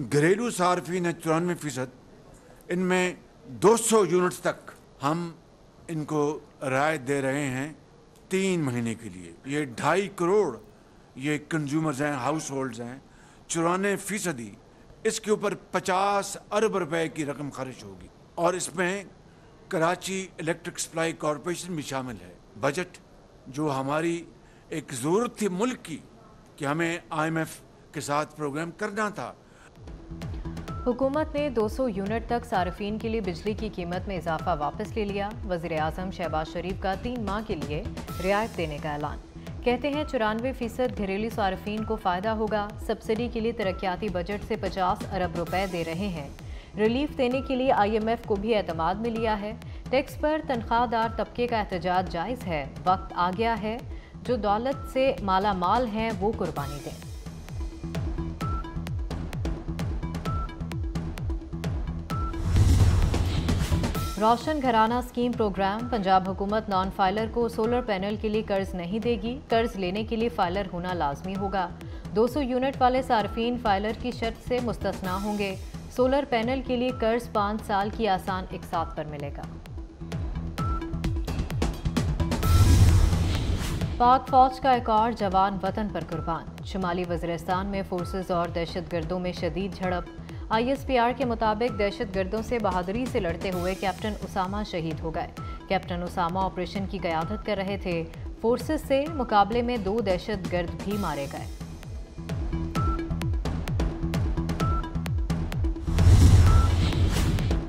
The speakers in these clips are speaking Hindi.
घरेलू सार्फिन है 94%, इनमें 200 यूनिट्स तक हम इनको राहत दे रहे हैं 3 महीने के लिए। ये 2.5 करोड़ ये कंज्यूमर्स हैं, हाउस होल्ड्स हैं। 94% इसके ऊपर 50 अरब रुपए की रकम खर्च होगी और इसमें कराची इलेक्ट्रिक सप्लाई कॉरपोरेशन भी शामिल है। बजट जो हमारी एक ज़रूरत थी मुल्क की कि हमें IMF के साथ प्रोग्राम करना था। हुकूमत ने 200 यूनिट तक सार्फिन के लिए बिजली की कीमत में इजाफा वापस ले लिया। वज़ीर आज़म शहबाज शरीफ का 3 माह के लिए रियायत देने का ऐलान। कहते हैं 94% घरेलू सार्फिन को फ़ायदा होगा। सब्सिडी के लिए तरक्याती बजट से 50 अरब रुपए दे रहे हैं। रिलीफ देने के लिए IMF को भी एतमाद में लिया है। टैक्स पर तनख्वाहदार तबके का एहतजाज जायज़ है। वक्त आ गया है जो दौलत से माला माल हैं वो कुर्बानी दें। रोशन घराना स्कीम प्रोग्राम। पंजाब हुकूमत नॉन फाइलर को सोलर पैनल के लिए कर्ज नहीं देगी। कर्ज लेने के लिए फाइलर होना लाजमी होगा। 200 यूनिट वाले सार्फिन फाइलर की शर्त से मुस्तस्ना होंगे। सोलर पैनल के लिए कर्ज 5 साल की आसान इकसात पर मिलेगा। पाक फौज का एक और जवान वतन पर कुर्बान। शुमाली वज़ीरिस्तान में फोर्सेस और दहशतगर्दों में शदीद झड़प। ISPR के मुताबिक दहशतगर्दों से बहादुरी से लड़ते हुए कैप्टन उसामा शहीद हो गए। कैप्टन उसामा ऑपरेशन की क़यादत कर रहे थे। फोर्सेस से मुकाबले में 2 दहशतगर्द भी मारे गए।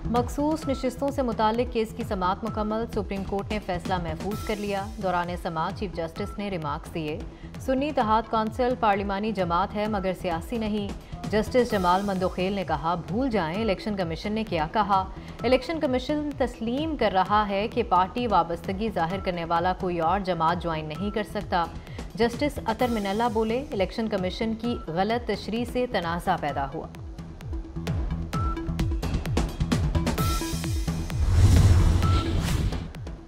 मखसूस नशिस्तों से मुतालिक केस की समाअत मुकम्मल। सुप्रीम कोर्ट ने फैसला महफूज कर लिया। दौरान समाअत चीफ जस्टिस ने रिमार्क्स दिए। सुन्नी इत्तेहाद कौंसिल पार्लिमानी जमात है मगर सियासी नहीं। जस्टिस जमाल मंदोखेल ने कहा भूल जाएं इलेक्शन कमीशन ने क्या कहा। इलेक्शन कमीशन तस्लीम कर रहा है कि पार्टी वाबस्तगी जाहिर करने वाला कोई और जमात ज्वाइन नहीं कर सकता। जस्टिस अतर मिनल्ला बोले इलेक्शन कमीशन की गलत तशरीह से तनाज़ा पैदा हुआ।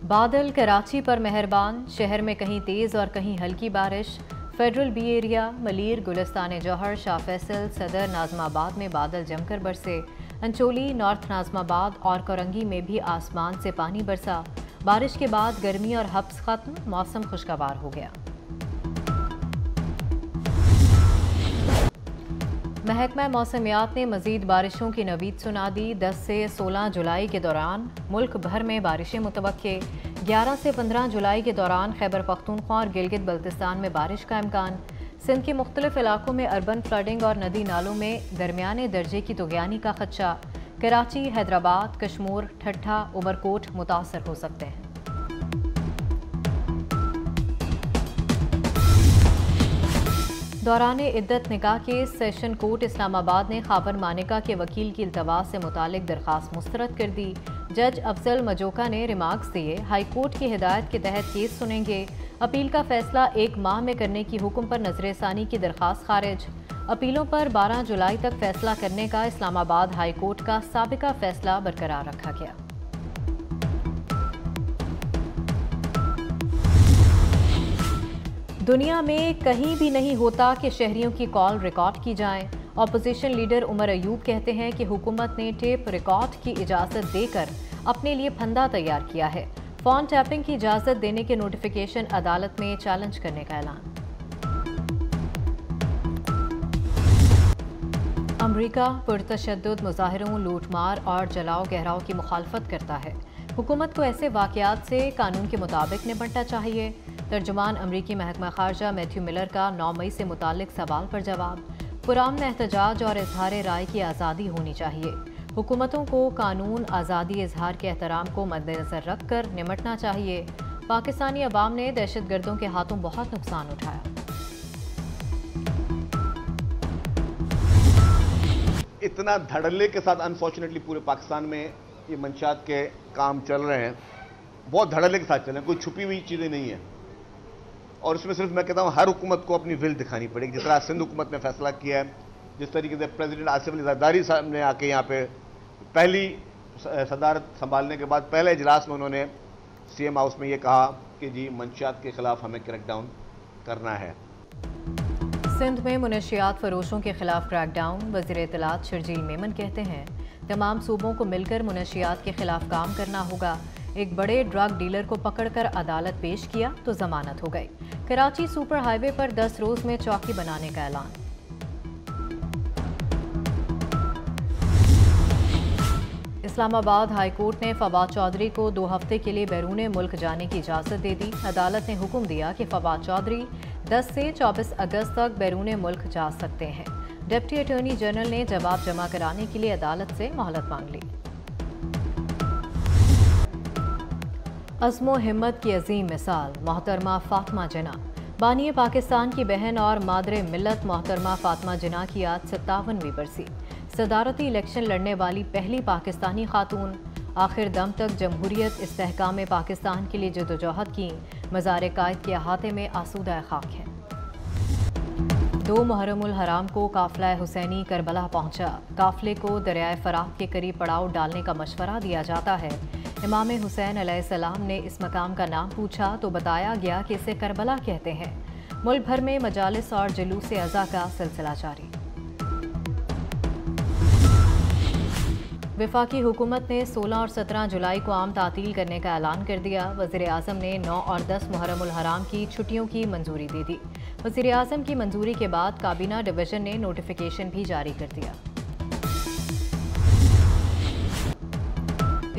बादल कराची पर मेहरबान। शहर में कहीं तेज़ और कहीं हल्की बारिश। Federal B area, Malir, Gulistan जौहर, शाह फैसल, सदर, नाज़माबाद में बादल जमकर बरसे। अंचोली, नॉर्थ नाज़माबाद और कोरंगी में भी आसमान से पानी बरसा। बारिश के बाद गर्मी और हब्स खत्म, मौसम खुशगवार हो गया। महकमा मौसमियात ने मज़ीद बारिशों की नवीद सुना दी। 10 से 16 जुलाई के दौरान मुल्क भर में बारिशें मुतवक्के। 11 से 15 जुलाई के दौरान खैबर पख्तूनख्वा और गिलगित बल्तिस्तान में बारिश का इम्कान। सिंध के मुख्तलिफ इलाकों में अर्बन फ्लडिंग और नदी नालों में दरमियाने दर्जे की तुगयानी का खदशा। कराची, हैदराबाद, कश्मीर, ठट्ठा, उमरकोट मुतासर हो सकते हैं। दौरान इद्दत निकाह केस सेशन कोर्ट इस्लामाबाद ने खावर मानिका के वकील की इल्तवा से मुतालिक दरख्वास्त मुस्तरद कर दी। जज अफजल मजोका ने रिमार्क्स दिए हाई कोर्ट की हिदायत के तहत केस सुनेंगे। अपील का फैसला 1 माह में करने की हुक्म पर नजरसानी की दरख्वास्त खारिज। अपीलों पर 12 जुलाई तक फैसला करने का इस्लामाबाद हाई कोर्ट का साबिका फैसला बरकरार रखा गया। दुनिया में कहीं भी नहीं होता कि शहरियों की कॉल रिकॉर्ड की जाए। ऑपोजिशन लीडर उमर अयूब कहते हैं कि हुकूमत ने टेप रिकॉर्ड की इजाज़त देकर अपने लिए फंदा तैयार किया है। फ़ोन टैपिंग की इजाज़त देने के नोटिफिकेशन अदालत में चैलेंज करने का ऐलान। अमरीका पुरतशद्दुद मुजाहिरों, लूटमार और जलाओ गहराव की मुखालफत करता है। हुकूमत को ऐसे वाक़यात से कानून के मुताबिक निपटना चाहिए। तर्जुमान अमरीकी महकमा खारजा मैथ्यू मिलर का 9 मई से मुतालिक सवाल पर जवाब। पुरअमन एहतजाज और इजहार राय की आज़ादी होनी चाहिए। हुकूमतों को कानून, आज़ादी इजहार के एहतराम को मद्देनजर रख कर निमटना चाहिए। पाकिस्तानी अवाम ने दहशतगर्दों के हाथों बहुत नुकसान उठाया। इतना धड़ल्ले के साथ अनफॉर्चुनेटली पूरे पाकिस्तान में ये मंशात के काम चल रहे हैं, बहुत धड़ल्ले के साथ चल रहे हैं, कोई छुपी हुई चीज़ें नहीं है। और इसमें सिर्फ मैं कहता हूँ हर हुकूमत को अपनी विल दिखानी पड़ेगी। जिस तरह सिंध हुकूमत ने फैसला किया है, जिस तरीके से प्रेसिडेंट आसिफ अली जरदारी साहब ने आके यहाँ पे पहली सदारत संभालने के बाद पहले इजलास में उन्होंने CM हाउस में ये कहा कि जी मंशियात के खिलाफ हमें क्रैकडाउन करना है। सिंध में मुनशियात फरोशों के खिलाफ क्रैकडाउन। वज़ीर इत्तलात शर्जील मेमन कहते हैं तमाम सूबों को मिलकर मुनशियात के खिलाफ काम करना होगा। एक बड़े ड्रग डीलर को पकड़कर अदालत पेश किया तो जमानत हो गई। कराची सुपर हाईवे पर 10 रोज में चौकी बनाने का ऐलान। इस्लामाबाद हाई कोर्ट ने फवाद चौधरी को 2 हफ्ते के लिए बैरून मुल्क जाने की इजाज़त दे दी। अदालत ने हुक्म दिया कि फवाद चौधरी 10 से 24 अगस्त तक बैरून मुल्क जा सकते हैं। डिप्टी अटॉर्नी जनरल ने जवाब जमा कराने के लिए अदालत से मोहलत मांग ली। अज़्मो हिम्मत की अजीम मिसाल मोहतरमा फातिमा जिन्ना। बानी पाकिस्तान की बहन और मादरे मिल्लत मोहतरमा फातिमा जिन्ना की आज 57वीं बरसी। सदारती इलेक्शन लड़ने वाली पहली पाकिस्तानी खातून। आखिर दम तक जमहूरियत इस्तेहकाम पाकिस्तान के लिए जदोजहद की। मज़ार कायद के अहाते में आसूदा खाक है। 2 मुहर्रमुल हराम को काफिला हुसैनी करबला पहुंचा। काफिले को दरियाए फरात के करीब पड़ाव डालने का मशवरा दिया जाता है। इमाम हुसैन अलैहिस्सलाम ने इस मकाम का नाम पूछा तो बताया गया कि इसे करबला कहते हैं। मुल्क भर में मजालिस और जुलूस अज़ा का सिलसिला जारी। वफाकी हुकूमत ने 16 और 17 जुलाई को आम तातील करने का ऐलान कर दिया। वज़ीर आज़म ने 9 और 10 मुहर्रमुल हराम की छुट्टियों की मंजूरी दे दी। वज़ीर आज़म की मंजूरी के बाद काबीना डिवीज़न ने नोटिफिकेशन भी जारी कर दिया।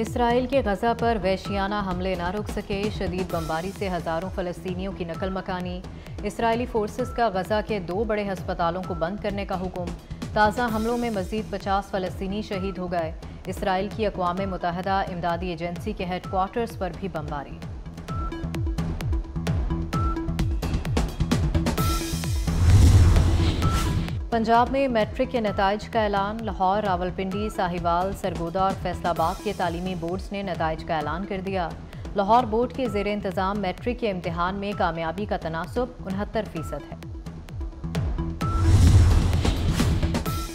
इसराइल के गजा पर वहशियाना हमले ना रुक सके। शदीद बमबारी से हज़ारों फ़लस्तीनियों की नकल मकानी। इसराइली फोर्सेस का गजा के 2 बड़े हस्पतालों को बंद करने का हुक्म। ताज़ा हमलों में मज़ीद 50 फ़लस्तीनी शहीद हो गए। इसराइल की अक़वाम मुत्तहिदा इमदादी एजेंसी के हेडक्वार्टर्स पर भी बमबारी। पंजाब में मैट्रिक के नताइज का ऐलान। लाहौर, रावलपिंडी, साहिवाल, सरगोदा और फैसलाबाद के तालीमी बोर्ड्स ने नताइज का ऐलान कर दिया। लाहौर बोर्ड के ज़ेर इंतज़ाम मैट्रिक के इम्तिहान में कामयाबी का तनासुब 69% है।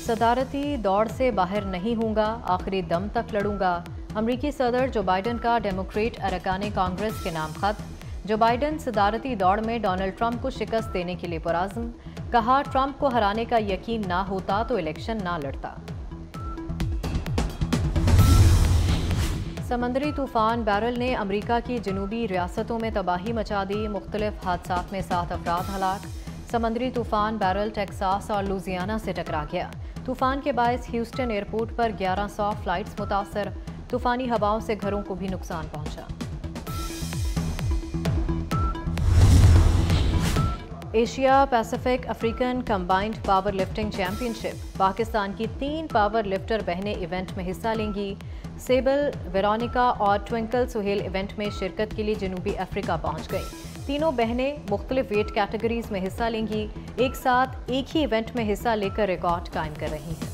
सदारती दौड़ से बाहर नहीं हूँगा, आखिरी दम तक लड़ूंगा। अमरीकी सदर जो बाइडन का डेमोक्रेट अरकान कांग्रेस के नाम खत। जो बाइडन सदारती दौड़ में डोनाल्ड ट्रंप को शिकस्त देने के लिए पुरअज़्म। कहा ट्रंप को हराने का यकीन ना होता तो इलेक्शन ना लड़ता। समंदरी तूफान बैरल ने अमरीका की जनूबी रियासतों में तबाही मचा दी। मुख्तलिफ हादसात में 7 अफराद हलाक। समंदरी तूफान बैरल टेक्सास और लुजियाना से टकरा गया। तूफान के बायस ह्यूस्टन एयरपोर्ट पर 1100 फ्लाइट्स मुतासर। तूफानी हवाओं से घरों को भी नुकसान पहुंचा। Asia Pacific African combined power lifting championship. Pakistan की 3 पावर लिफ्टर बहनें इवेंट में हिस्सा लेंगी। सेबल, वेरोनिका और ट्विंकल सुहेल इवेंट में शिरकत के लिए जनूबी अफ्रीका पहुंच गई। तीनों बहनें मुख्तलिफ वेट कैटेगरीज में हिस्सा लेंगी। एक साथ एक ही इवेंट में हिस्सा लेकर रिकॉर्ड कायम कर रही हैं।